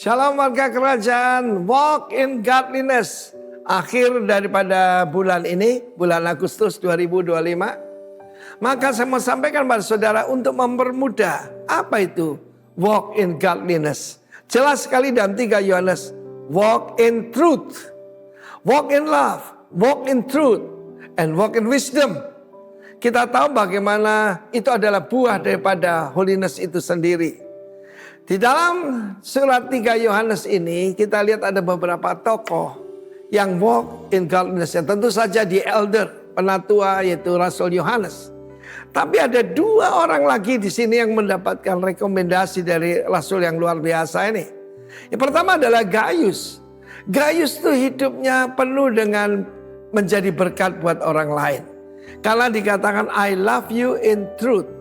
Shalom warga kerajaan, walk in godliness. Akhir daripada bulan ini, bulan Agustus 2025. Maka saya mau sampaikan pada saudara untuk mempermudah. Apa itu walk in godliness? Jelas sekali dalam 3 Yohanes. Walk in truth, walk in love, walk in truth, and walk in wisdom. Kita tahu bagaimana itu adalah buah daripada holiness itu sendiri. Di dalam surat 3 Yohanes ini kita lihat ada beberapa tokoh yang walk in godliness. Yang tentu saja di elder, penatua yaitu Rasul Yohanes. Tapi ada 2 orang lagi di sini yang mendapatkan rekomendasi dari Rasul yang luar biasa ini. Yang pertama adalah Gaius. Gaius itu hidupnya penuh dengan menjadi berkat buat orang lain. Karena dikatakan I love you in truth.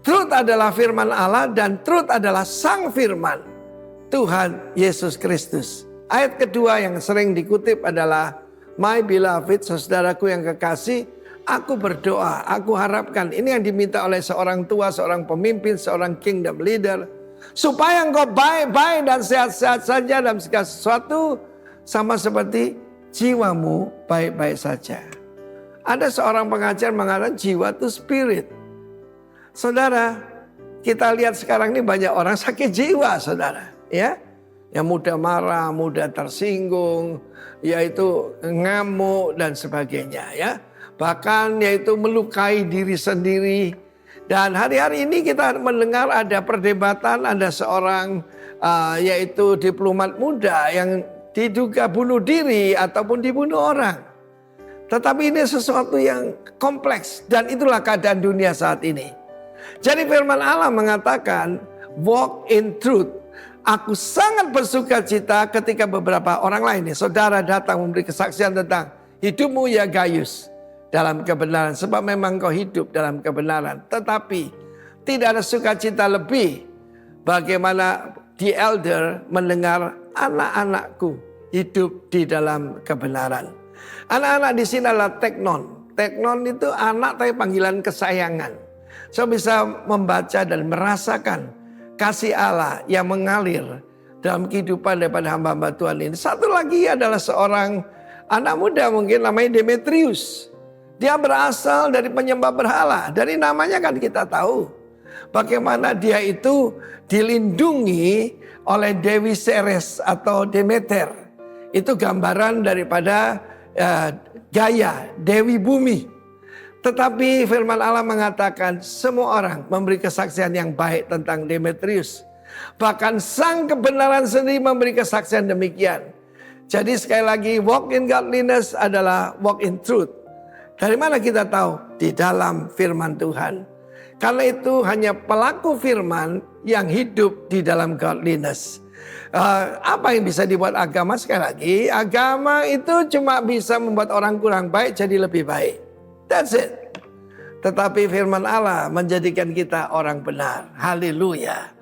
Truth adalah firman Allah dan truth adalah sang firman Tuhan Yesus Kristus. Ayat kedua yang sering dikutip adalah My beloved, saudaraku yang kekasih, aku berdoa, aku harapkan. Ini yang diminta oleh seorang tua, seorang pemimpin, seorang kingdom leader. Supaya engkau baik-baik dan sehat-sehat saja dalam segala sesuatu, sama seperti jiwamu baik-baik saja. Ada seorang pengajar mengatakan jiwa itu spirit. Saudara, kita lihat sekarang ini banyak orang sakit jiwa, saudara, ya. Yang mudah marah, mudah tersinggung, yaitu ngamuk dan sebagainya, ya. Bahkan yaitu melukai diri sendiri. Dan hari-hari ini kita mendengar ada perdebatan, ada seorang yaitu diplomat muda yang diduga bunuh diri ataupun dibunuh orang. Tetapi ini sesuatu yang kompleks dan itulah keadaan dunia saat ini. Jadi firman Allah mengatakan walk in truth. Aku sangat bersuka cita ketika beberapa orang lain, saudara datang memberi kesaksian tentang hidupmu ya Gaius dalam kebenaran. Sebab memang kau hidup dalam kebenaran. Tetapi tidak ada sukacita lebih bagaimana the elder mendengar anak-anakku hidup di dalam kebenaran. Anak-anak di sini adalah teknon. Teknon itu anak tapi panggilan kesayangan. Saya bisa membaca dan merasakan kasih Allah yang mengalir dalam kehidupan daripada hamba-hamba Tuhan ini. Satu lagi adalah seorang anak muda mungkin namanya Demetrius. Dia berasal dari penyembah berhala. Dari namanya kan kita tahu bagaimana dia itu dilindungi oleh Dewi Ceres atau Demeter. Itu gambaran daripada Gaia, Dewi Bumi. Tetapi firman Allah mengatakan semua orang memberi kesaksian yang baik tentang Demetrius. Bahkan sang kebenaran sendiri memberi kesaksian demikian. Jadi sekali lagi walk in godliness adalah walk in truth. Dari mana kita tahu? Di dalam firman Tuhan. Karena itu hanya pelaku firman yang hidup di dalam godliness. Apa yang bisa dibuat agama? Sekali lagi agama itu cuma bisa membuat orang kurang baik jadi lebih baik. That's it. Tetapi firman Allah menjadikan kita orang benar. Haleluya.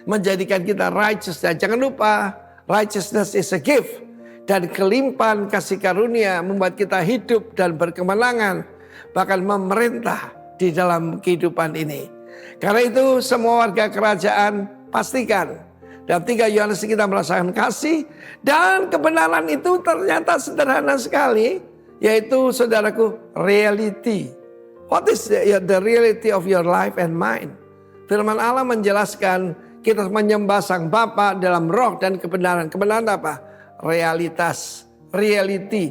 Menjadikan kita righteous. Dan jangan lupa righteousness is a gift. Dan kelimpahan kasih karunia membuat kita hidup dan berkemenangan. Bahkan memerintah di dalam kehidupan ini. Karena itu semua warga kerajaan pastikan. Dalam 3 Yohanes kita merasakan kasih. Dan kebenaran itu ternyata sederhana sekali. Yaitu saudaraku reality. What is the reality of your life and mine? Firman Allah menjelaskan kita menyembah Sang Bapa dalam roh dan kebenaran. Kebenaran apa? Realitas, reality.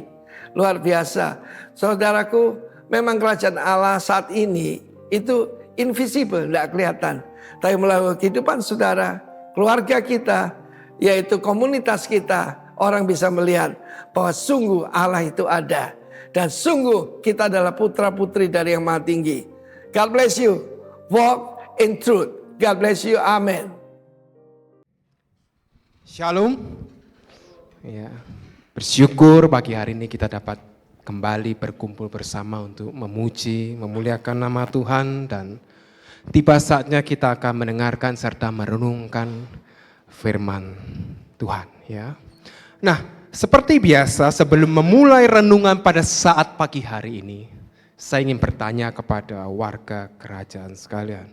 Luar biasa. Saudaraku, memang kerajaan Allah saat ini itu invisible, tidak kelihatan. Tapi melalui kehidupan saudara, keluarga kita, yaitu komunitas kita, orang bisa melihat bahwa sungguh Allah itu ada. Dan sungguh kita adalah putra-putri dari yang Maha Tinggi. God bless you. Walk in truth. God bless you. Amen. Shalom. Ya, bersyukur pagi hari ini kita dapat kembali berkumpul bersama untuk memuji, memuliakan nama Tuhan. Dan tiba saatnya kita akan mendengarkan serta merenungkan firman Tuhan. Ya. Nah, seperti biasa, sebelum memulai renungan pada saat pagi hari ini, saya ingin bertanya kepada warga kerajaan sekalian.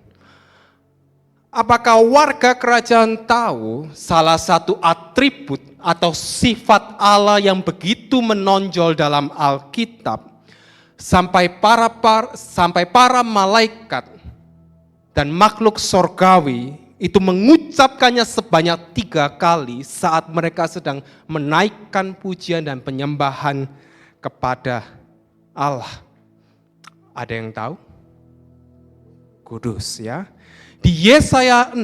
Apakah warga kerajaan tahu salah satu atribut atau sifat Allah yang begitu menonjol dalam Alkitab sampai para malaikat dan makhluk sorgawi itu mengucapkannya sebanyak 3 kali saat mereka sedang menaikkan pujian dan penyembahan kepada Allah? Ada yang tahu? Kudus, ya. Di Yesaya 6,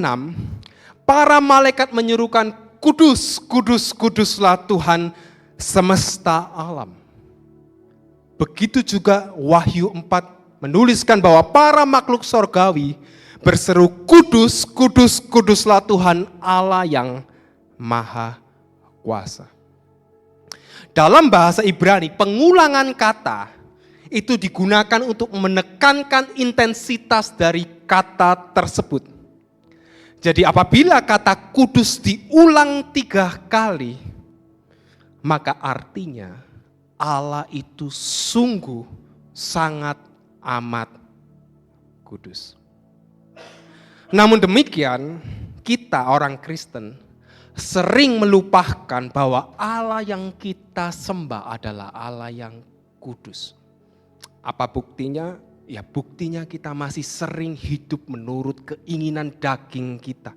para malaikat menyerukan, kudus, kudus, kuduslah Tuhan semesta alam. Begitu juga Wahyu 4 menuliskan bahwa para makhluk sorgawi berseru, kudus, kudus, kuduslah Tuhan Allah yang Maha Kuasa. Dalam bahasa Ibrani, pengulangan kata itu digunakan untuk menekankan intensitas dari kata tersebut. Jadi apabila kata kudus diulang 3 kali, maka artinya Allah itu sungguh sangat amat kudus. Namun demikian, kita orang Kristen sering melupakan bahwa Allah yang kita sembah adalah Allah yang kudus. Apa buktinya? Ya buktinya kita masih sering hidup menurut keinginan daging kita.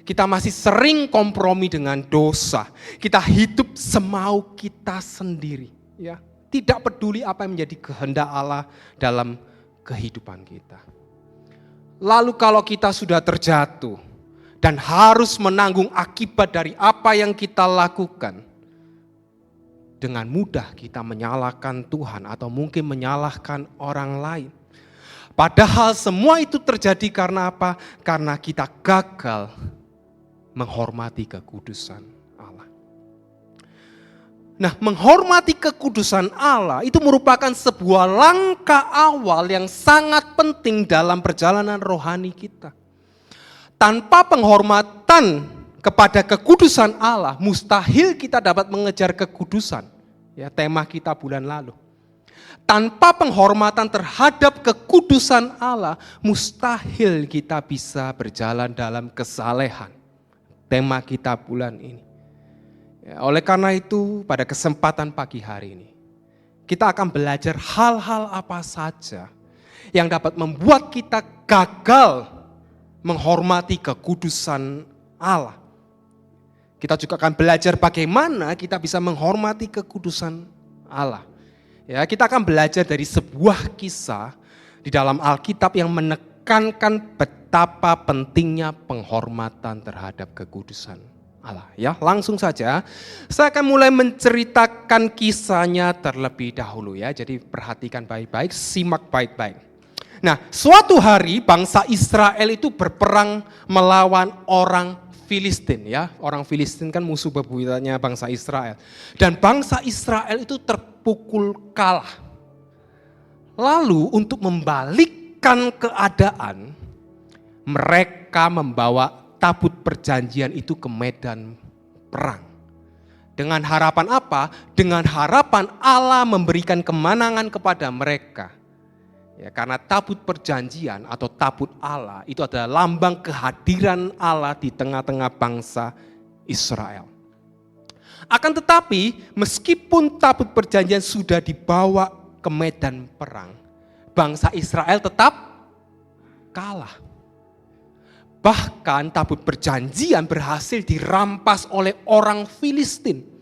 Kita masih sering kompromi dengan dosa. Kita hidup semau kita sendiri. Ya, tidak peduli apa yang menjadi kehendak Allah dalam kehidupan kita. Lalu kalau kita sudah terjatuh dan harus menanggung akibat dari apa yang kita lakukan, dengan mudah kita menyalahkan Tuhan atau mungkin menyalahkan orang lain. Padahal semua itu terjadi karena apa? Karena kita gagal menghormati kekudusan Allah. Nah, menghormati kekudusan Allah itu merupakan sebuah langkah awal yang sangat penting dalam perjalanan rohani kita. Tanpa penghormatan kepada kekudusan Allah, mustahil kita dapat mengejar kekudusan. Ya, tema kita bulan lalu. Tanpa penghormatan terhadap kekudusan Allah, mustahil kita bisa berjalan dalam kesalehan. Tema kita bulan ini. Ya, oleh karena itu, pada kesempatan pagi hari ini, kita akan belajar hal-hal apa saja yang dapat membuat kita gagal menghormati kekudusan Allah. Kita juga akan belajar bagaimana kita bisa menghormati kekudusan Allah. Ya, kita akan belajar dari sebuah kisah di dalam Alkitab yang menekankan betapa pentingnya penghormatan terhadap kekudusan Allah. Ya, langsung saja saya akan mulai menceritakan kisahnya terlebih dahulu ya. Jadi perhatikan baik-baik, simak baik-baik. Nah, suatu hari bangsa Israel itu berperang melawan orang Filistin ya. Orang Filistin kan musuh bebuyutannya bangsa Israel. Dan bangsa Israel itu terpukul kalah. Lalu untuk membalikkan keadaan, mereka membawa tabut perjanjian itu ke medan perang. Dengan harapan apa? Dengan harapan Allah memberikan kemenangan kepada mereka. Ya, karena tabut perjanjian atau tabut Allah itu adalah lambang kehadiran Allah di tengah-tengah bangsa Israel. Akan tetapi meskipun tabut perjanjian sudah dibawa ke medan perang, bangsa Israel tetap kalah. Bahkan tabut perjanjian berhasil dirampas oleh orang Filistin.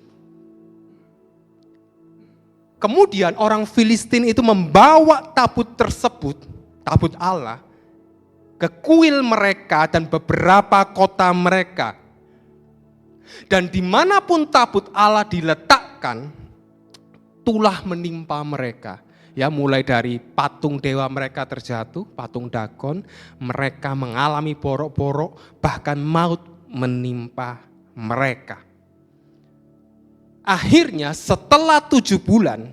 Kemudian orang Filistin itu membawa tabut tersebut, tabut Allah, ke kuil mereka dan beberapa kota mereka. Dan dimanapun tabut Allah diletakkan, tulah menimpa mereka. Ya, mulai dari patung dewa mereka terjatuh, patung Dagon, mereka mengalami borok-borok, bahkan maut menimpa mereka. Akhirnya setelah 7 bulan,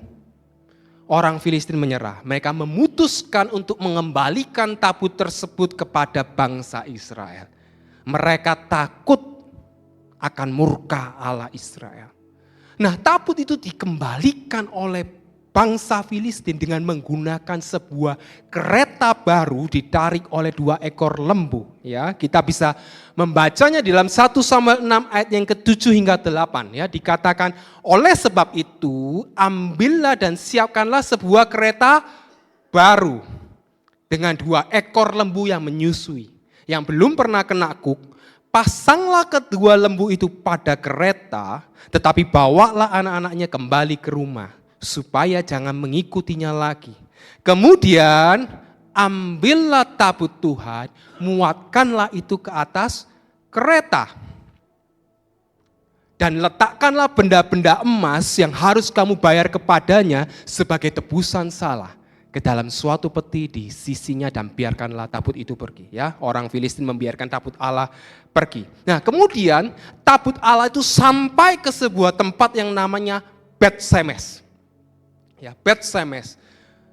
orang Filistin menyerah. Mereka memutuskan untuk mengembalikan tabut tersebut kepada bangsa Israel. Mereka takut akan murka Allah Israel. Nah, tabut itu dikembalikan oleh bangsa Filistin dengan menggunakan sebuah kereta baru ditarik oleh 2 ekor lembu. Ya, kita bisa membacanya di dalam 1 Samuel 6 ayat yang ke-7 hingga 8. Ya, dikatakan, oleh sebab itu ambillah dan siapkanlah sebuah kereta baru dengan 2 ekor lembu yang menyusui, yang belum pernah kena kuk. Pasanglah kedua lembu itu pada kereta, tetapi bawalah anak-anaknya kembali ke rumah, supaya jangan mengikutinya lagi. Kemudian ambillah tabut Tuhan, muatkanlah itu ke atas kereta. Dan letakkanlah benda-benda emas yang harus kamu bayar kepadanya sebagai tebusan salah ke dalam suatu peti di sisinya, dan biarkanlah tabut itu pergi. Ya, orang Filistin membiarkan tabut Allah pergi. Nah, kemudian tabut Allah itu sampai ke sebuah tempat yang namanya Bet-Semes. Ya, Bet-Semes.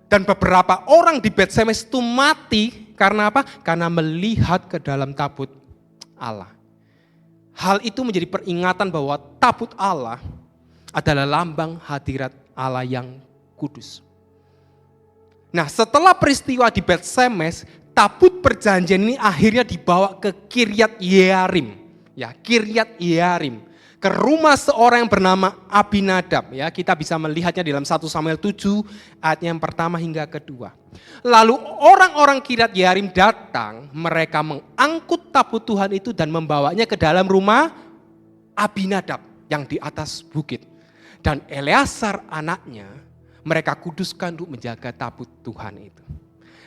Dan beberapa orang di Bet-Semes itu mati karena apa? Karena melihat ke dalam tabut Allah. Hal itu menjadi peringatan bahwa tabut Allah adalah lambang hadirat Allah yang kudus. Nah, setelah peristiwa di Bet-Semes, tabut perjanjian ini akhirnya dibawa ke Kiryat Yearim. Ya, Kiryat Yearim. Ke rumah seorang yang bernama Abinadab. Ya, kita bisa melihatnya di dalam 1 Samuel 7 ayat yang pertama hingga kedua. Lalu orang-orang Kiryat Yearim datang, mereka mengangkut tabut Tuhan itu dan membawanya ke dalam rumah Abinadab yang di atas bukit. Dan Eleazar anaknya mereka kuduskan untuk menjaga tabut Tuhan itu.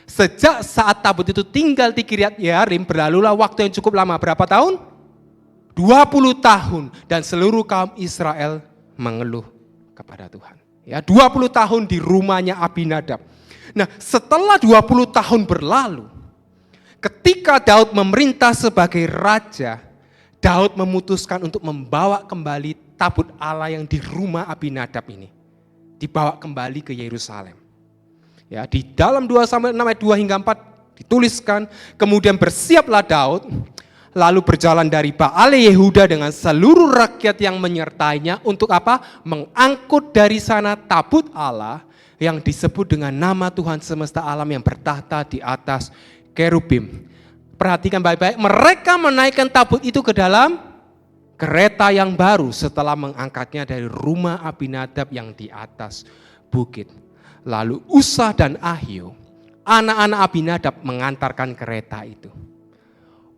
Sejak saat tabut itu tinggal di Kiryat Yearim, berlalulah waktu yang cukup lama. Berapa tahun? 20 tahun. Dan seluruh kaum Israel mengeluh kepada Tuhan. Ya, 20 tahun di rumahnya Abinadab. Nah, setelah 20 tahun berlalu, ketika Daud memerintah sebagai raja, Daud memutuskan untuk membawa kembali tabut Allah yang di rumah Abinadab ini. Dibawa kembali ke Yerusalem. Ya, di dalam 2 Samuel 6 ayat 2 hingga 4 dituliskan, kemudian bersiaplah Daud, lalu berjalan dari Baale Yehuda dengan seluruh rakyat yang menyertainya untuk apa? Mengangkut dari sana tabut Allah yang disebut dengan nama Tuhan semesta alam yang bertahta di atas kerubim. Perhatikan baik-baik, mereka menaikkan tabut itu ke dalam kereta yang baru setelah mengangkatnya dari rumah Abinadab yang di atas bukit. Lalu Usa dan Ahio, anak-anak Abinadab, mengantarkan kereta itu.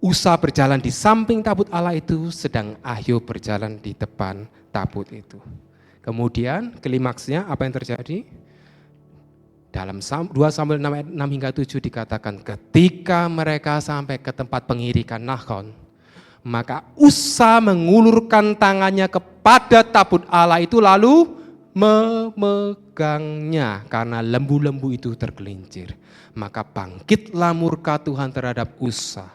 Usa berjalan di samping tabut Allah itu, sedang Ahio berjalan di depan tabut itu. Kemudian klimaksnya apa yang terjadi? Dalam 2 Samuel 6 ayat 6 hingga 7 dikatakan, ketika mereka sampai ke tempat pengirikan Nahon, maka Usa mengulurkan tangannya kepada tabut Allah itu lalu memegangnya karena lembu-lembu itu tergelincir. Maka bangkitlah murka Tuhan terhadap Usa.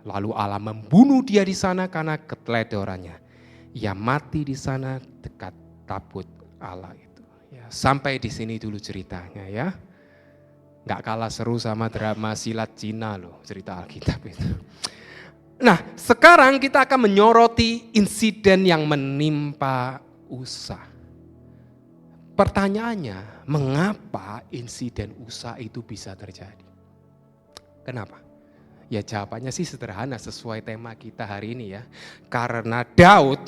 Lalu Allah membunuh dia di sana karena keteledorannya. Ia mati di sana dekat tabut Allah itu. Ya, sampai di sini dulu ceritanya ya. Nggak kalah seru sama drama silat Cina loh cerita Alkitab itu. Nah, sekarang kita akan menyoroti insiden yang menimpa Usa. Pertanyaannya, mengapa insiden Usa itu bisa terjadi? Kenapa? Ya jawabannya sih sederhana sesuai tema kita hari ini ya. Karena Daud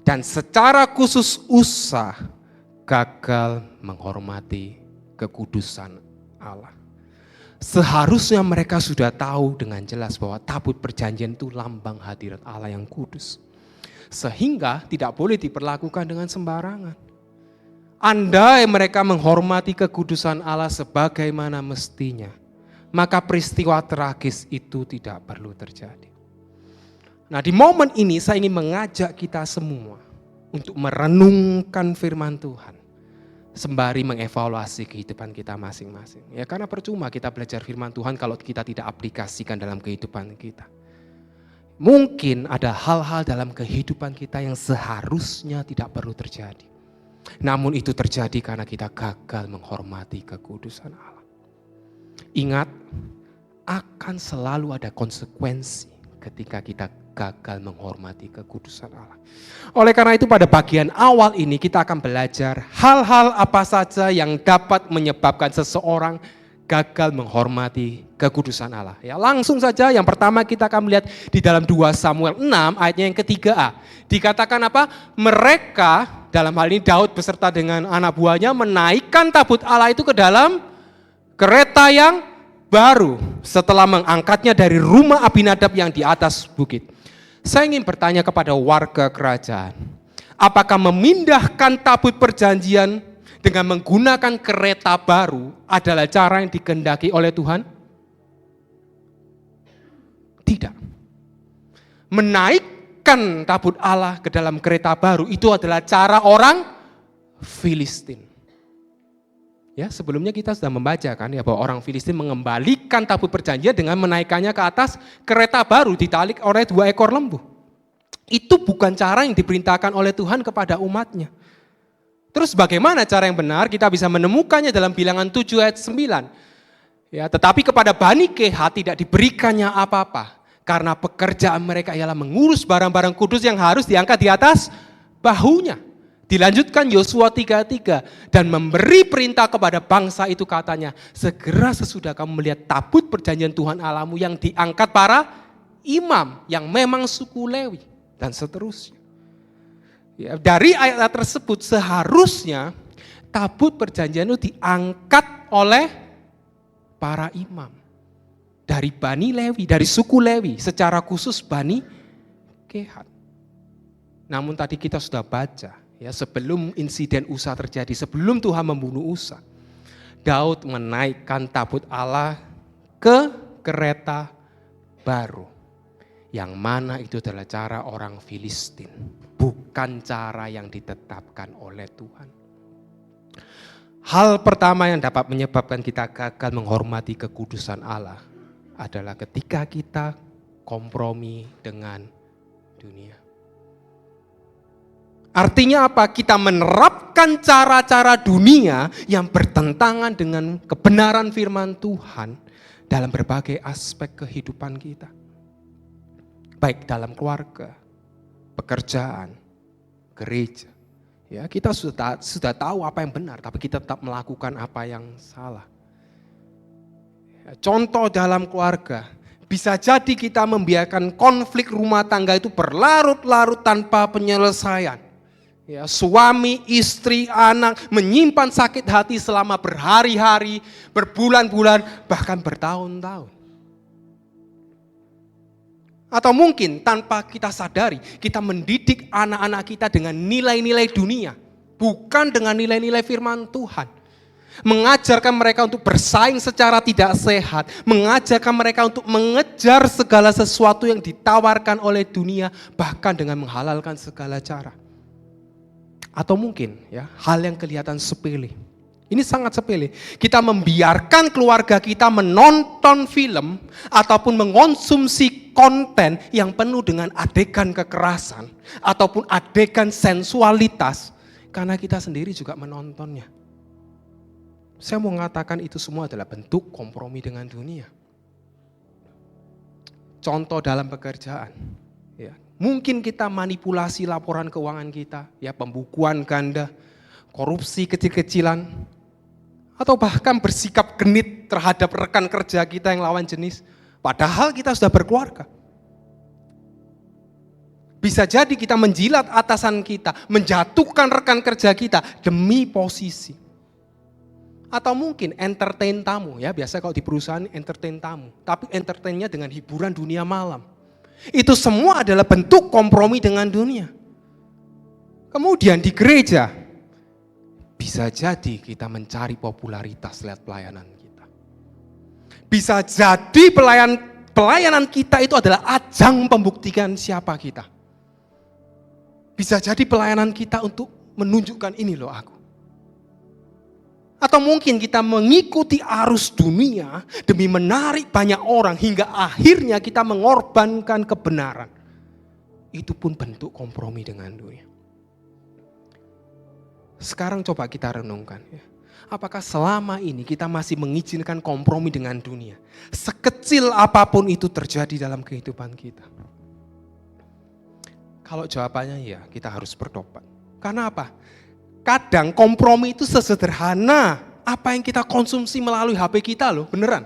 dan secara khusus Usa gagal menghormati kekudusan Allah. Seharusnya mereka sudah tahu dengan jelas bahwa tabut perjanjian itu lambang hadirat Allah yang kudus. Sehingga tidak boleh diperlakukan dengan sembarangan. Andai mereka menghormati kekudusan Allah sebagaimana mestinya, maka peristiwa tragis itu tidak perlu terjadi. Nah, di momen ini saya ingin mengajak kita semua untuk merenungkan firman Tuhan. Sembari mengevaluasi kehidupan kita masing-masing. Ya, karena percuma kita belajar firman Tuhan kalau kita tidak aplikasikan dalam kehidupan kita. Mungkin ada hal-hal dalam kehidupan kita yang seharusnya tidak perlu terjadi. Namun itu terjadi karena kita gagal menghormati kekudusan Allah. Ingat, akan selalu ada konsekuensi ketika kita gagal menghormati kekudusan Allah. Oleh karena itu pada bagian awal ini kita akan belajar hal-hal apa saja yang dapat menyebabkan seseorang gagal menghormati kekudusan Allah. Ya, langsung saja yang pertama kita akan melihat di dalam 2 Samuel 6 ayatnya yang ketiga. Dikatakan apa? Mereka, dalam hal ini Daud beserta dengan anak buahnya menaikkan tabut Allah itu ke dalam kereta yang baru setelah mengangkatnya dari rumah Abinadab yang di atas bukit. Saya ingin bertanya kepada warga kerajaan, apakah memindahkan tabut perjanjian dengan menggunakan kereta baru adalah cara yang dikehendaki oleh Tuhan? Tidak. Menaikkan tabut Allah ke dalam kereta baru itu adalah cara orang Filistin. Ya, sebelumnya kita sudah membaca kan ya bahwa orang Filistin mengembalikan tabut perjanjian dengan menaikkannya ke atas kereta baru ditalik oleh 2 ekor lembu. Itu bukan cara yang diperintahkan oleh Tuhan kepada umatnya. Terus bagaimana cara yang benar? Kita bisa menemukannya dalam Bilangan 7 ayat 9. Ya, tetapi kepada Bani Kehat tidak diberikannya apa-apa karena pekerjaan mereka ialah mengurus barang-barang kudus yang harus diangkat di atas bahunya. Dilanjutkan Yosua 3:3 dan memberi perintah kepada bangsa itu katanya, segera sesudah kamu melihat tabut perjanjian Tuhan Allahmu yang diangkat para imam yang memang suku Lewi dan seterusnya. Ya, dari ayat tersebut seharusnya tabut perjanjian itu diangkat oleh para imam dari Bani Lewi, dari suku Lewi, secara khusus Bani Kehat. Namun tadi kita sudah baca, ya, sebelum insiden Usa terjadi, sebelum Tuhan membunuh Usa, Daud menaikkan tabut Allah ke kereta baru. Yang mana itu adalah cara orang Filistin, bukan cara yang ditetapkan oleh Tuhan. Hal pertama yang dapat menyebabkan kita gagal menghormati kekudusan Allah adalah ketika kita kompromi dengan dunia. Artinya apa? Kita menerapkan cara-cara dunia yang bertentangan dengan kebenaran firman Tuhan dalam berbagai aspek kehidupan kita. Baik dalam keluarga, pekerjaan, gereja. Ya, kita sudah tahu apa yang benar, tapi kita tetap melakukan apa yang salah. Ya, contoh dalam keluarga, bisa jadi kita membiarkan konflik rumah tangga itu berlarut-larut tanpa penyelesaian. Ya, suami, istri, anak menyimpan sakit hati selama berhari-hari, berbulan-bulan, bahkan bertahun-tahun. Atau mungkin tanpa kita sadari, kita mendidik anak-anak kita dengan nilai-nilai dunia, bukan dengan nilai-nilai firman Tuhan. Mengajarkan mereka untuk bersaing secara tidak sehat, mengajarkan mereka untuk mengejar segala sesuatu yang ditawarkan oleh dunia, bahkan dengan menghalalkan segala cara. Atau mungkin ya hal yang kelihatan sepele. Ini sangat sepele. Kita membiarkan keluarga kita menonton film ataupun mengonsumsi konten yang penuh dengan adegan kekerasan ataupun adegan sensualitas karena kita sendiri juga menontonnya. Saya mau mengatakan itu semua adalah bentuk kompromi dengan dunia. Contoh dalam pekerjaan. Ya, mungkin kita manipulasi laporan keuangan kita, ya pembukuan ganda, korupsi kecil-kecilan, atau bahkan bersikap genit terhadap rekan kerja kita yang lawan jenis. Padahal kita sudah berkeluarga. Bisa jadi kita menjilat atasan kita, menjatuhkan rekan kerja kita demi posisi. Atau mungkin entertain tamu, ya biasa kalau di perusahaan entertain tamu. Tapi entertainnya dengan hiburan dunia malam. Itu semua adalah bentuk kompromi dengan dunia. Kemudian di gereja, bisa jadi kita mencari popularitas lewat pelayanan kita. Bisa jadi pelayanan kita itu adalah ajang pembuktian siapa kita. Bisa jadi pelayanan kita untuk menunjukkan ini loh aku. Atau mungkin kita mengikuti arus dunia demi menarik banyak orang hingga akhirnya kita mengorbankan kebenaran. Itu pun bentuk kompromi dengan dunia. Sekarang coba kita renungkan ya. Apakah selama ini kita masih mengizinkan kompromi dengan dunia? Sekecil apapun itu terjadi dalam kehidupan kita. Kalau jawabannya ya, kita harus bertobat. Karena apa? Kadang kompromi itu sesederhana apa yang kita konsumsi melalui HP kita loh, beneran.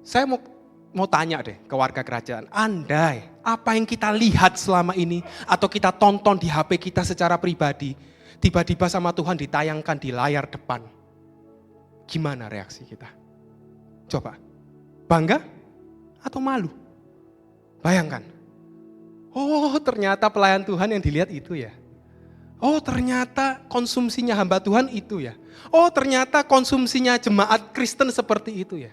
Saya mau tanya deh ke warga kerajaan, andai apa yang kita lihat selama ini atau kita tonton di HP kita secara pribadi, tiba-tiba sama Tuhan ditayangkan di layar depan, gimana reaksi kita? Coba, bangga atau malu? Bayangkan, oh ternyata pelayan Tuhan yang dilihat itu ya. Oh ternyata konsumsinya hamba Tuhan itu ya. Oh ternyata konsumsinya jemaat Kristen seperti itu ya.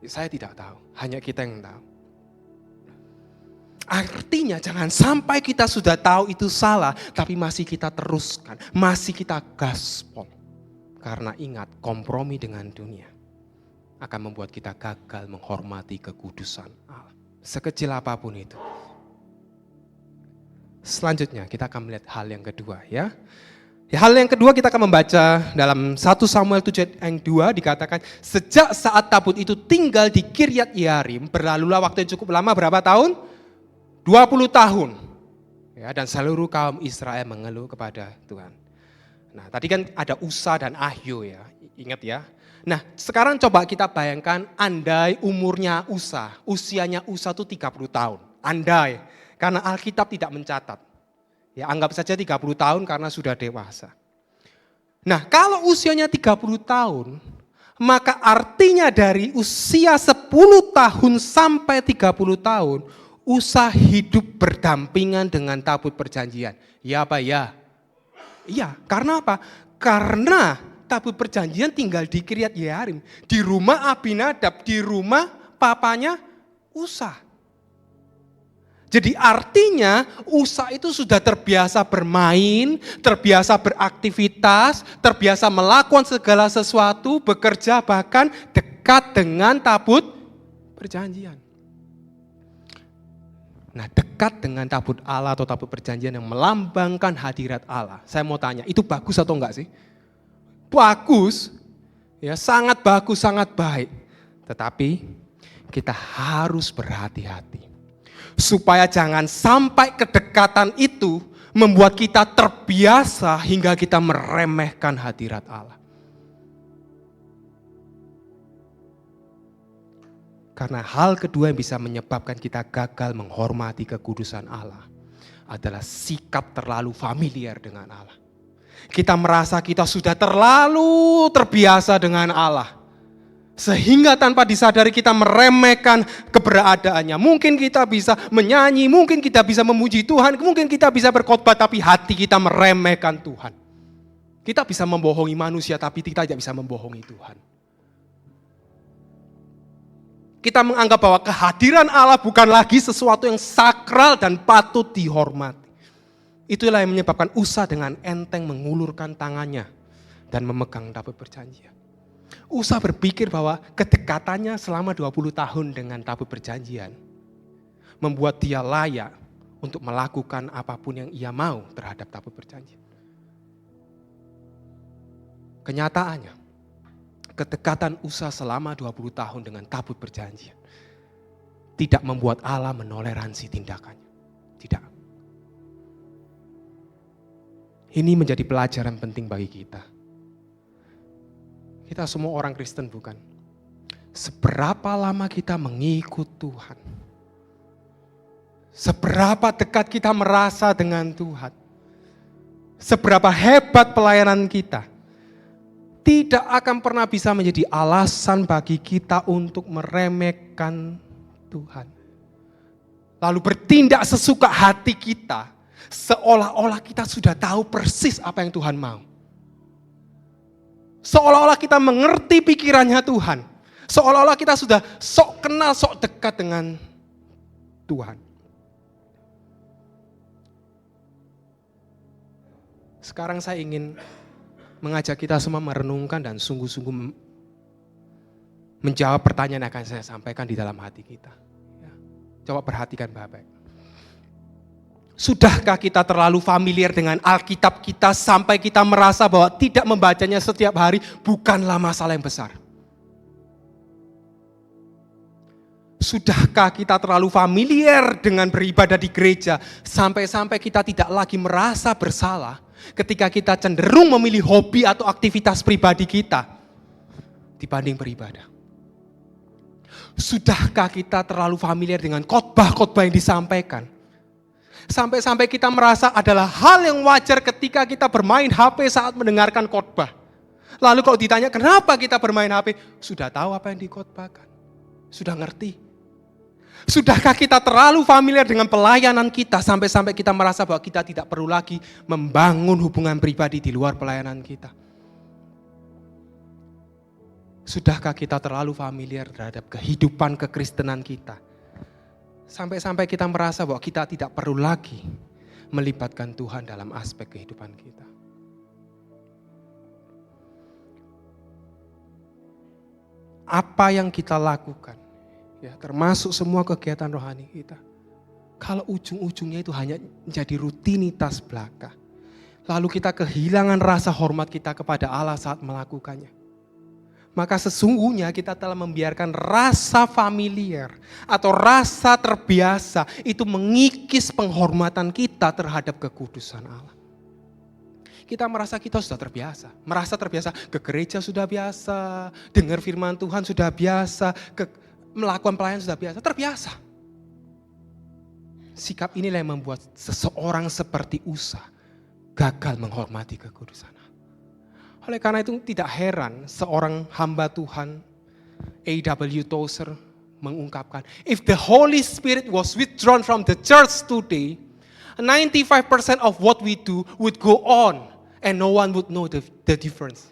Saya tidak tahu, hanya kita yang tahu. Artinya jangan sampai kita sudah tahu itu salah, tapi masih kita teruskan, masih kita gaspol. Karena ingat, kompromi dengan dunia akan membuat kita gagal menghormati kekudusan Allah. Sekecil apapun itu. Selanjutnya kita akan melihat hal yang kedua ya. Hal yang kedua kita akan membaca dalam 1 Samuel 7 ayat 2 dikatakan, sejak saat tabut itu tinggal di Kiryat Yearim, berlalulah waktu yang cukup lama, berapa tahun? 20 tahun. Ya, dan seluruh kaum Israel mengeluh kepada Tuhan. Nah, tadi kan ada Usa dan Ahyo ya, ingat ya. Nah, sekarang coba kita bayangkan andai umurnya Usa, usianya Usa itu 30 tahun. Andai, karena Alkitab tidak mencatat. Ya, anggap saja 30 tahun karena sudah dewasa. Nah, kalau usianya 30 tahun, maka artinya dari usia 10 tahun sampai 30 tahun, Usa hidup berdampingan dengan tabut perjanjian. Ya apa ya? Iya, karena apa? Karena tabut perjanjian tinggal di Kiryat Yearim, di rumah Abinadab, di rumah papanya Usa. Jadi artinya Usa itu sudah terbiasa bermain, terbiasa beraktivitas, terbiasa melakukan segala sesuatu, bekerja bahkan dekat dengan tabut perjanjian. Nah, dekat dengan tabut Allah atau tabut perjanjian yang melambangkan hadirat Allah. Saya mau tanya, itu bagus atau enggak sih? Bagus, ya sangat bagus, sangat baik. Tetapi kita harus berhati-hati. Supaya jangan sampai kedekatan itu membuat kita terbiasa hingga kita meremehkan hadirat Allah. Karena hal kedua yang bisa menyebabkan kita gagal menghormati kekudusan Allah adalah sikap terlalu familiar dengan Allah. Kita merasa kita sudah terlalu terbiasa dengan Allah. Sehingga tanpa disadari kita meremehkan keberadaannya. Mungkin kita bisa menyanyi, mungkin kita bisa memuji Tuhan, mungkin kita bisa berkhotbah, tapi hati kita meremehkan Tuhan. Kita bisa membohongi manusia, tapi kita tidak bisa membohongi Tuhan. Kita menganggap bahwa kehadiran Allah bukan lagi sesuatu yang sakral dan patut dihormati. Itulah yang menyebabkan Usa dengan enteng mengulurkan tangannya dan memegang tabut perjanjian. Usa berpikir bahwa kedekatannya selama 20 tahun dengan tabut perjanjian membuat dia layak untuk melakukan apapun yang ia mau terhadap tabut perjanjian. Kenyataannya, kedekatan Usa selama 20 tahun dengan tabut perjanjian tidak membuat Allah menoleransi tindakannya. Tidak. Ini menjadi pelajaran penting bagi kita. Kita semua orang Kristen bukan? Seberapa lama kita mengikut Tuhan? Seberapa dekat kita merasa dengan Tuhan? Seberapa hebat pelayanan kita? Tidak akan pernah bisa menjadi alasan bagi kita untuk meremehkan Tuhan. Lalu bertindak sesuka hati kita, seolah-olah kita sudah tahu persis apa yang Tuhan mau. Seolah-olah kita mengerti pikirannya Tuhan. Seolah-olah kita sudah sok kenal, sok dekat dengan Tuhan. Sekarang saya ingin mengajak kita semua merenungkan dan sungguh-sungguh menjawab pertanyaan yang akan saya sampaikan di dalam hati kita. Coba perhatikan baik-baik. Sudahkah kita terlalu familiar dengan Alkitab kita sampai kita merasa bahwa tidak membacanya setiap hari bukanlah masalah yang besar? Sudahkah kita terlalu familiar dengan beribadah di gereja sampai-sampai kita tidak lagi merasa bersalah ketika kita cenderung memilih hobi atau aktivitas pribadi kita dibanding beribadah? Sudahkah kita terlalu familiar dengan khotbah-khotbah yang disampaikan sampai-sampai kita merasa adalah hal yang wajar ketika kita bermain HP saat mendengarkan khotbah? Lalu kalau ditanya kenapa kita bermain HP, sudah tahu apa yang dikhotbahkan, sudah ngerti. Sudahkah kita terlalu familiar dengan pelayanan kita sampai-sampai kita merasa bahwa kita tidak perlu lagi membangun hubungan pribadi di luar pelayanan kita? Sudahkah kita terlalu familiar terhadap kehidupan kekristenan kita sampai-sampai kita merasa bahwa kita tidak perlu lagi melibatkan Tuhan dalam aspek kehidupan kita? Apa yang kita lakukan, ya, termasuk semua kegiatan rohani kita, kalau ujung-ujungnya itu hanya menjadi rutinitas belaka, lalu kita kehilangan rasa hormat kita kepada Allah saat melakukannya, maka sesungguhnya kita telah membiarkan rasa familiar atau rasa terbiasa itu mengikis penghormatan kita terhadap kekudusan Allah. Kita merasa kita sudah terbiasa, merasa terbiasa ke gereja sudah biasa, dengar firman Tuhan sudah biasa, melakukan pelayanan sudah biasa, terbiasa. Sikap inilah yang membuat seseorang seperti Usa gagal menghormati kekudusan Allah. Oleh karena itu tidak heran seorang hamba Tuhan, A.W. Tozer, mengungkapkan, if the Holy Spirit was withdrawn from the church today, 95% of what we do would go on and no one would know the difference.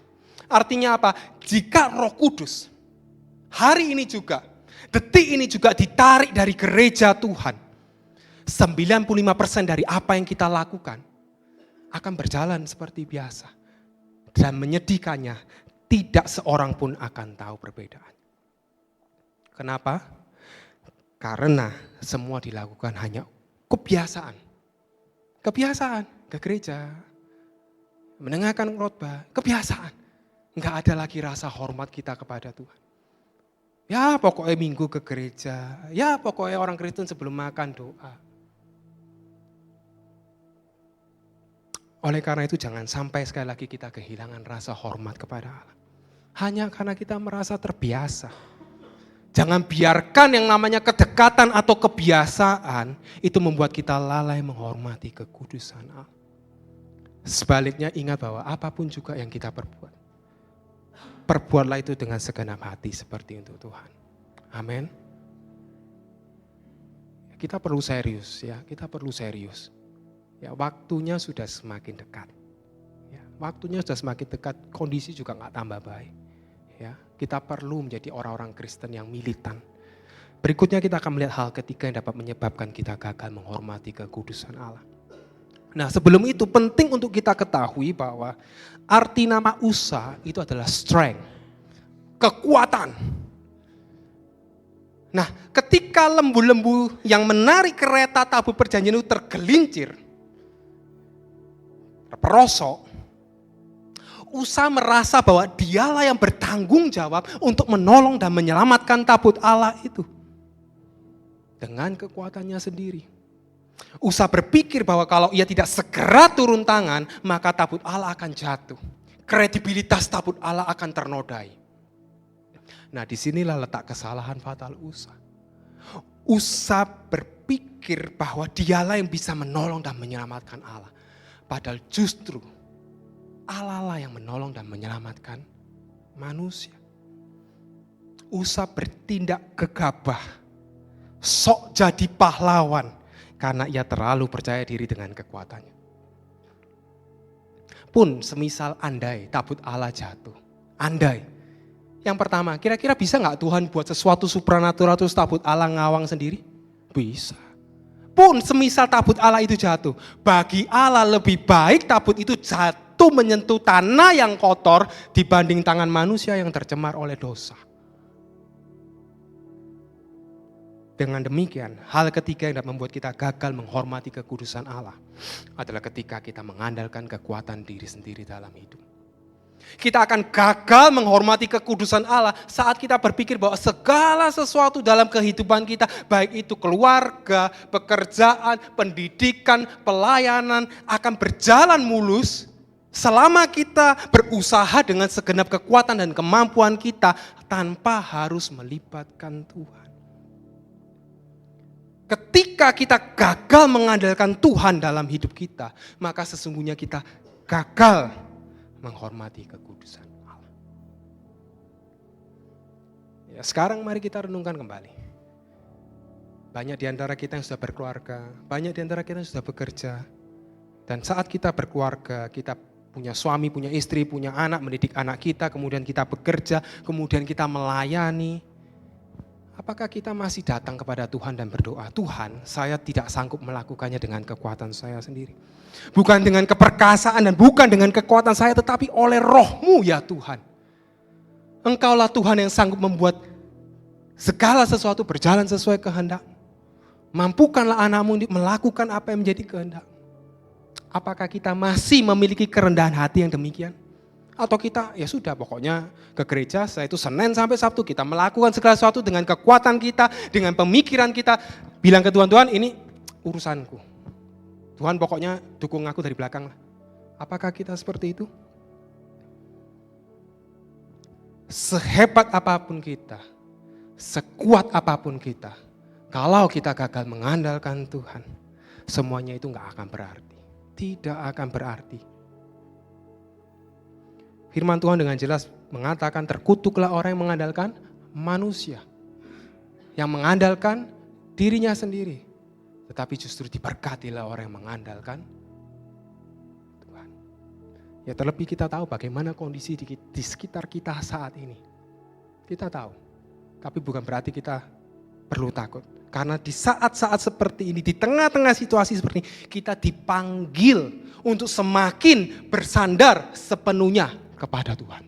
Artinya apa? Jika Roh Kudus hari ini juga, detik ini juga ditarik dari gereja Tuhan, 95% dari apa yang kita lakukan akan berjalan seperti biasa. Dan menyedihkannya, tidak seorang pun akan tahu perbedaan. Kenapa? Karena semua dilakukan hanya kebiasaan. Kebiasaan ke gereja, mendengarkan khotbah, kebiasaan. Enggak ada lagi rasa hormat kita kepada Tuhan. Ya pokoknya minggu ke gereja, ya pokoknya orang Kristen sebelum makan doa. Oleh karena itu jangan sampai sekali lagi kita kehilangan rasa hormat kepada Allah. Hanya karena kita merasa terbiasa. Jangan biarkan yang namanya kedekatan atau kebiasaan itu membuat kita lalai menghormati kekudusan Allah. Sebaliknya ingat bahwa apapun juga yang kita perbuat, perbuatlah itu dengan segenap hati seperti untuk Tuhan. Amin. Kita perlu serius ya, kita perlu serius. Ya, waktunya sudah semakin dekat. Ya, waktunya sudah semakin dekat, kondisi juga nggak tambah baik. Ya, kita perlu menjadi orang-orang Kristen yang militan. Berikutnya kita akan melihat hal ketiga yang dapat menyebabkan kita gagal menghormati kekudusan Allah. Nah, sebelum itu penting untuk kita ketahui bahwa arti nama Usa itu adalah strength, kekuatan. Nah, ketika lembu-lembu yang menarik kereta tabut perjanjian itu tergelincir, terperosok, Usa merasa bahwa dialah yang bertanggung jawab untuk menolong dan menyelamatkan tabut Allah itu dengan kekuatannya sendiri. Usa berpikir bahwa kalau ia tidak segera turun tangan, maka tabut Allah akan jatuh. Kredibilitas tabut Allah akan ternodai. Nah, disinilah letak kesalahan fatal Usa. Usa berpikir bahwa dialah yang bisa menolong dan menyelamatkan Allah. Padahal justru Allah lah yang menolong dan menyelamatkan manusia. Usa bertindak gegabah, sok jadi pahlawan, karena ia terlalu percaya diri dengan kekuatannya. Pun semisal andai tabut Allah jatuh. Andai. Yang pertama, kira-kira bisa gak Tuhan buat sesuatu supranatural terus tabut Allah ngawang sendiri? Bisa. Pun semisal tabut Allah itu jatuh. Bagi Allah lebih baik tabut itu jatuh menyentuh tanah yang kotor dibanding tangan manusia yang tercemar oleh dosa. Dengan demikian, hal ketiga yang dapat membuat kita gagal menghormati kekudusan Allah adalah ketika kita mengandalkan kekuatan diri sendiri dalam hidup. Kita akan gagal menghormati kekudusan Allah saat kita berpikir bahwa segala sesuatu dalam kehidupan kita, baik itu keluarga, pekerjaan, pendidikan, pelayanan, akan berjalan mulus selama kita berusaha dengan segenap kekuatan dan kemampuan kita tanpa harus melibatkan Tuhan. Ketika kita gagal mengandalkan Tuhan dalam hidup kita, maka sesungguhnya kita gagal menghormati kekudusan Allah. Ya, sekarang mari kita renungkan kembali. Banyak di antara kita yang sudah berkeluarga, banyak di antara kita yang sudah bekerja. Dan saat kita berkeluarga, kita punya suami, punya istri, punya anak, mendidik anak kita, kemudian kita bekerja, kemudian kita melayani. Apakah kita masih datang kepada Tuhan dan berdoa, Tuhan, saya tidak sanggup melakukannya dengan kekuatan saya sendiri. Bukan dengan keperkasaan dan bukan dengan kekuatan saya, tetapi oleh Roh-Mu ya Tuhan. Engkaulah Tuhan yang sanggup membuat segala sesuatu berjalan sesuai kehendak. Mampukanlah anak-Mu melakukan apa yang menjadi kehendak. Apakah kita masih memiliki kerendahan hati yang demikian? Atau kita ya sudah pokoknya ke gereja saya itu Senin sampai Sabtu kita melakukan segala sesuatu dengan kekuatan kita, dengan pemikiran kita. Bilang ke Tuhan, Tuhan ini urusanku. Tuhan pokoknya dukung aku dari belakang. Apakah kita seperti itu? Sehebat apapun kita, sekuat apapun kita, kalau kita gagal mengandalkan Tuhan, semuanya itu gak akan berarti. Tidak akan berarti. Firman Tuhan dengan jelas mengatakan terkutuklah orang yang mengandalkan manusia. Yang mengandalkan dirinya sendiri. Tetapi justru diberkatilah orang yang mengandalkan Tuhan. Ya terlebih kita tahu bagaimana kondisi di sekitar kita saat ini. Kita tahu. Tapi bukan berarti kita perlu takut. Karena di saat-saat seperti ini, di tengah-tengah situasi seperti ini, kita dipanggil untuk semakin bersandar sepenuhnya kepada Tuhan.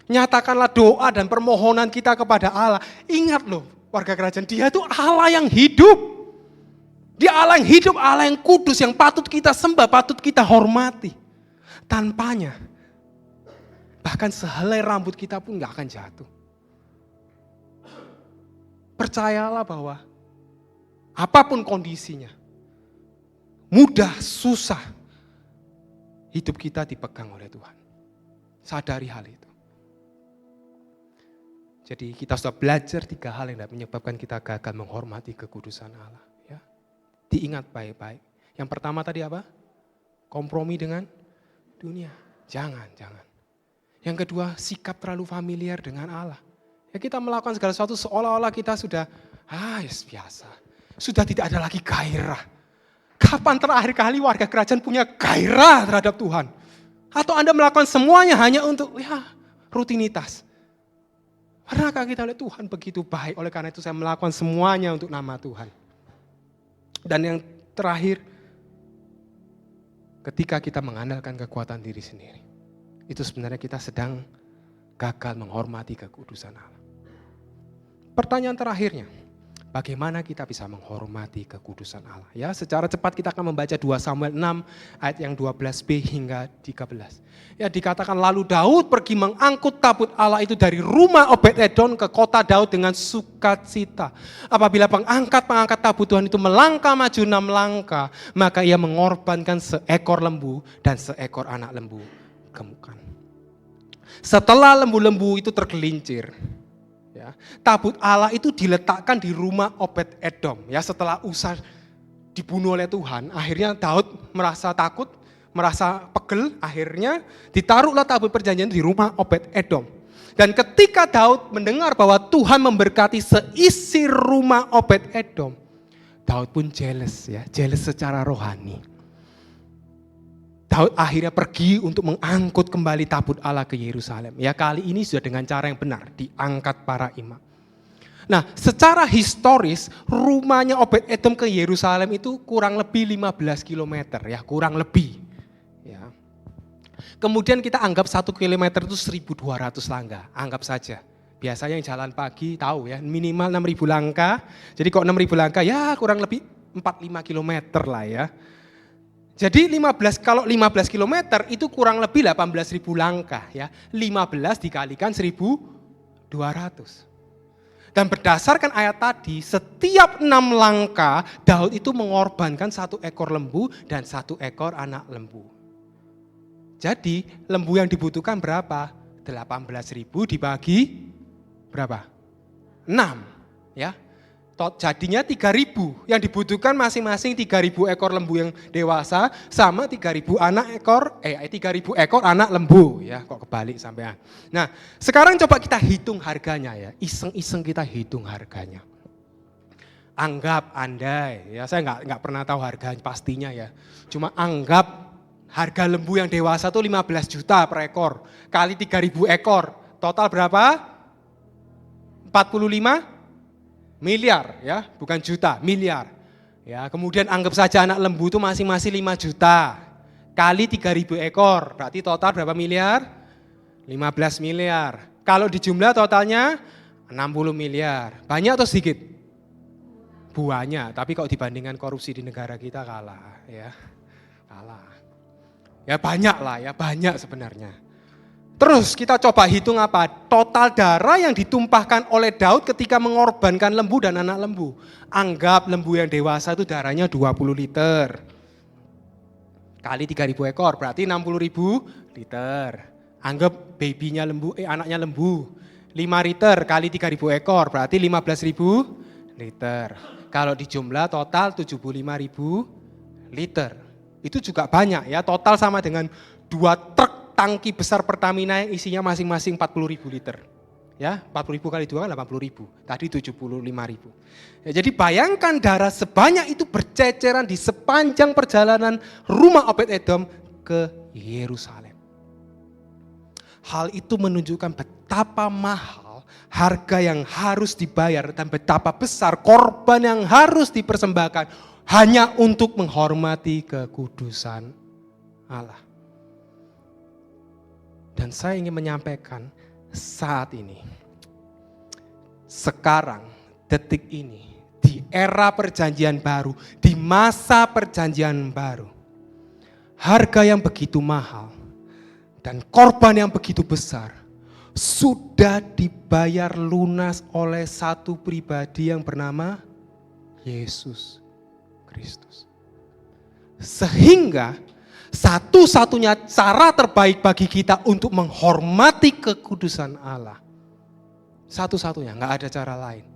Nyatakanlah doa dan permohonan kita kepada Allah. Ingat loh warga kerajaan, Dia itu Allah yang hidup. Dia Allah yang hidup, Allah yang kudus, yang patut kita sembah, patut kita hormati. Tanpanya, bahkan sehelai rambut kita pun gak akan jatuh. Percayalah bahwa apapun kondisinya, mudah, susah, hidup kita dipegang oleh Tuhan. Sadari hal itu. Jadi kita sudah belajar 3 hal yang dapat menyebabkan kita gagal menghormati kekudusan Allah. Ya. Diingat baik-baik. Yang pertama tadi apa? Kompromi dengan dunia. Jangan. Yang kedua, sikap terlalu familiar dengan Allah. Ya kita melakukan segala sesuatu seolah-olah kita sudah biasa. Sudah tidak ada lagi gairah. Kapan terakhir kali warga kerajaan punya gairah terhadap Tuhan? Atau Anda melakukan semuanya hanya untuk rutinitas? Pernahkah kita lihat Tuhan begitu baik, oleh karena itu saya melakukan semuanya untuk nama Tuhan. Dan yang terakhir, ketika kita mengandalkan kekuatan diri sendiri, itu sebenarnya kita sedang gagal menghormati kekudusan Allah. Pertanyaan terakhirnya, bagaimana kita bisa menghormati kekudusan Allah? Ya, secara cepat kita akan membaca 2 Samuel 6 ayat yang 12b hingga 13. Ya, dikatakan lalu Daud pergi mengangkut tabut Allah itu dari rumah Obed-Edom ke kota Daud dengan sukacita. Apabila pengangkat tabut Tuhan itu melangkah maju 6 langkah, maka ia mengorbankan seekor lembu dan seekor anak lembu gemukan. Setelah lembu-lembu itu tergelincir, ya, tabut Allah itu diletakkan di rumah Obed-Edom. Ya, setelah Usa dibunuh oleh Tuhan, akhirnya Daud merasa takut, merasa pegel, akhirnya ditaruhlah tabut perjanjian di rumah Obed-Edom. Dan ketika Daud mendengar bahwa Tuhan memberkati seisi rumah Obed-Edom, Daud pun jealous secara rohani. Daud akhirnya pergi untuk mengangkut kembali tabut Allah ke Yerusalem. Ya, kali ini sudah dengan cara yang benar, diangkat para imam. Nah, secara historis rumahnya Obed-Edom ke Yerusalem itu kurang lebih 15 km ya, kurang lebih. Ya. Kemudian kita anggap 1 km itu 1.200 langkah, anggap saja. Biasanya yang jalan pagi tahu ya, minimal 6.000 langkah. Jadi kok 6.000 langkah ya kurang lebih 4-5 km lah ya. Jadi kalau 15 km itu kurang lebih 18.000 langkah ya. 15 dikalikan 1.200. Dan berdasarkan ayat tadi, setiap 6 langkah Daud itu mengorbankan 1 ekor lembu dan 1 ekor anak lembu. Jadi lembu yang dibutuhkan berapa? 18.000 dibagi berapa? 6 ya. Jadinya 3.000, yang dibutuhkan masing-masing 3.000 ekor lembu yang dewasa sama 3.000 ekor anak lembu ya, kok kebalik sampean. Nah, sekarang coba kita hitung harganya ya, iseng-iseng kita hitung harganya. Anggap andai ya, saya nggak pernah tahu harga pastinya ya. Cuma anggap harga lembu yang dewasa tuh 15 juta per ekor kali 3.000 ekor, total berapa? 45 miliar ya, bukan juta, miliar. Ya, kemudian anggap saja anak lembu itu masing-masing 5 juta kali 3.000 ekor, berarti total berapa miliar? 15 miliar. Kalau dijumlah totalnya 60 miliar. Banyak atau sedikit? Banyak, tapi kalau dibandingkan korupsi di negara kita kalah ya. Kalah. Ya banyak lah ya, banyak sebenarnya. Terus kita coba hitung apa? Total darah yang ditumpahkan oleh Daud ketika mengorbankan lembu dan anak lembu. Anggap lembu yang dewasa itu darahnya 20 liter. Kali 3.000 ekor berarti 60.000 liter. Anggap babynya lembu, anaknya lembu. 5 liter kali 3.000 ekor berarti 15.000 liter. Kalau dijumlah total 75.000 liter. Itu juga banyak ya, total sama dengan 2 truk tangki besar Pertamina yang isinya masing-masing 40.000 liter. Ya, 40.000 kali 2 kan 80.000. Tadi 75.000. Ya, jadi bayangkan darah sebanyak itu berceceran di sepanjang perjalanan rumah Obed-Edom ke Yerusalem. Hal itu menunjukkan betapa mahal harga yang harus dibayar dan betapa besar korban yang harus dipersembahkan hanya untuk menghormati kekudusan Allah. Dan saya ingin menyampaikan saat ini, sekarang, detik ini, di era perjanjian baru, di masa perjanjian baru, harga yang begitu mahal dan korban yang begitu besar sudah dibayar lunas oleh satu pribadi yang bernama Yesus Kristus. Sehingga satu-satunya cara terbaik bagi kita untuk menghormati kekudusan Allah, satu-satunya, nggak ada cara lain,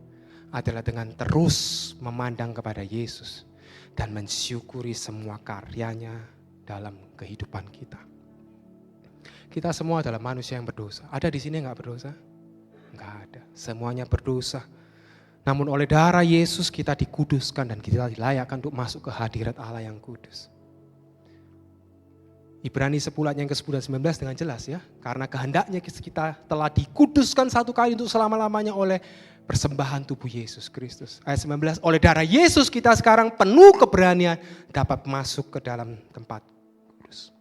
adalah dengan terus memandang kepada Yesus dan mensyukuri semua karyanya dalam kehidupan kita. Kita semua adalah manusia yang berdosa. Ada di sini nggak berdosa? Nggak ada. Semuanya berdosa. Namun oleh darah Yesus kita dikuduskan dan kita dilayakkan untuk masuk ke hadirat Allah yang kudus. Ibrani 10 ayat yang ke-10 dan 19 dengan jelas ya. Karena kehendaknya kita telah dikuduskan satu kali untuk selama-lamanya oleh persembahan tubuh Yesus Kristus. Ayat 19, oleh darah Yesus kita sekarang penuh keberanian dapat masuk ke dalam tempat kudus.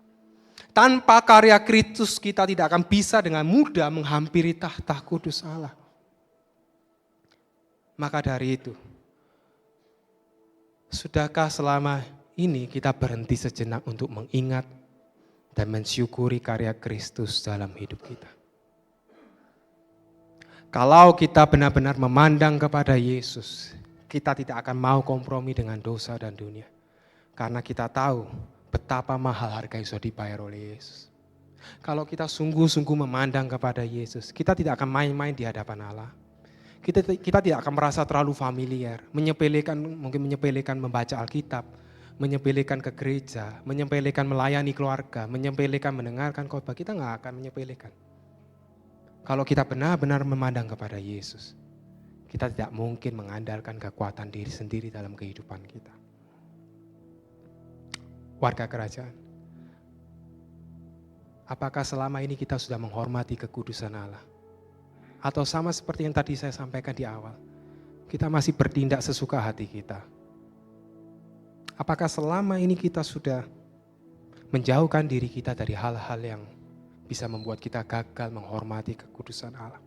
Tanpa karya Kristus kita tidak akan bisa dengan mudah menghampiri tahta kudus Allah. Maka dari itu, sudahkah selama ini kita berhenti sejenak untuk mengingat dan mensyukuri karya Kristus dalam hidup kita? Kalau kita benar-benar memandang kepada Yesus, kita tidak akan mau kompromi dengan dosa dan dunia. Karena kita tahu betapa mahal harga yang sudah dibayar oleh Yesus. Kalau kita sungguh-sungguh memandang kepada Yesus, kita tidak akan main-main di hadapan Allah. Kita tidak akan merasa terlalu familiar, mungkin menyepelekan membaca Alkitab, menyepelekan ke gereja, menyepelekan melayani keluarga, menyepelekan mendengarkan khotbah. Kita nggak akan menyepelekan. Kalau kita benar-benar memandang kepada Yesus, kita tidak mungkin mengandalkan kekuatan diri sendiri dalam kehidupan kita. Warga kerajaan, apakah selama ini kita sudah menghormati kekudusan Allah? Atau sama seperti yang tadi saya sampaikan di awal, kita masih bertindak sesuka hati kita? Apakah selama ini kita sudah menjauhkan diri kita dari hal-hal yang bisa membuat kita gagal menghormati kekudusan Allah?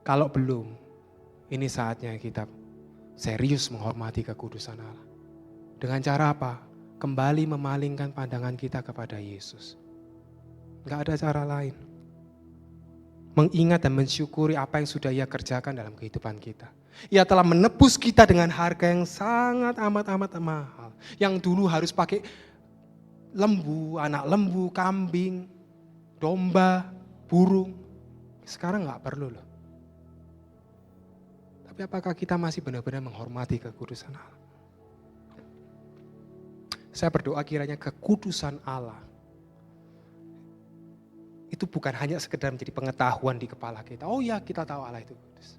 Kalau belum, ini saatnya kita serius menghormati kekudusan Allah. Dengan cara apa? kembali memalingkan pandangan kita kepada Yesus. Enggak ada cara lain. Mengingat dan mensyukuri apa yang sudah Ia kerjakan dalam kehidupan kita. Ia telah menebus kita dengan harga yang sangat amat mahal. Yang dulu harus pakai lembu, anak lembu, kambing, domba, burung. Sekarang enggak perlu loh. Tapi apakah kita masih benar-benar menghormati kekudusan Allah? Saya berdoa kiranya kekudusan Allah itu bukan hanya sekedar menjadi pengetahuan di kepala kita. Oh ya, kita tahu Allah itu kudus.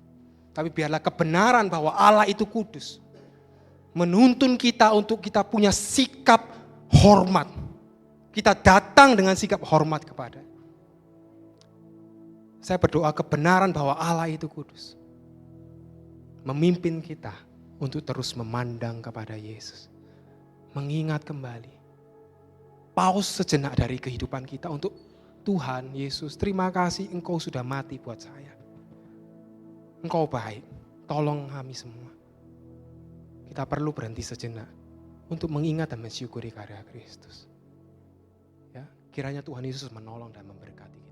Tapi biarlah kebenaran bahwa Allah itu kudus menuntun kita untuk kita punya sikap hormat. Kita datang dengan sikap hormat kepada. Saya berdoa kebenaran bahwa Allah itu kudus memimpin kita untuk terus memandang kepada Yesus. Mengingat kembali. Pause sejenak dari kehidupan kita untuk Tuhan Yesus, terima kasih Engkau sudah mati buat saya. Engkau baik, tolong kami semua. Kita perlu berhenti sejenak untuk mengingat dan mensyukuri karya Kristus. Ya, kiranya Tuhan Yesus menolong dan memberkati kita.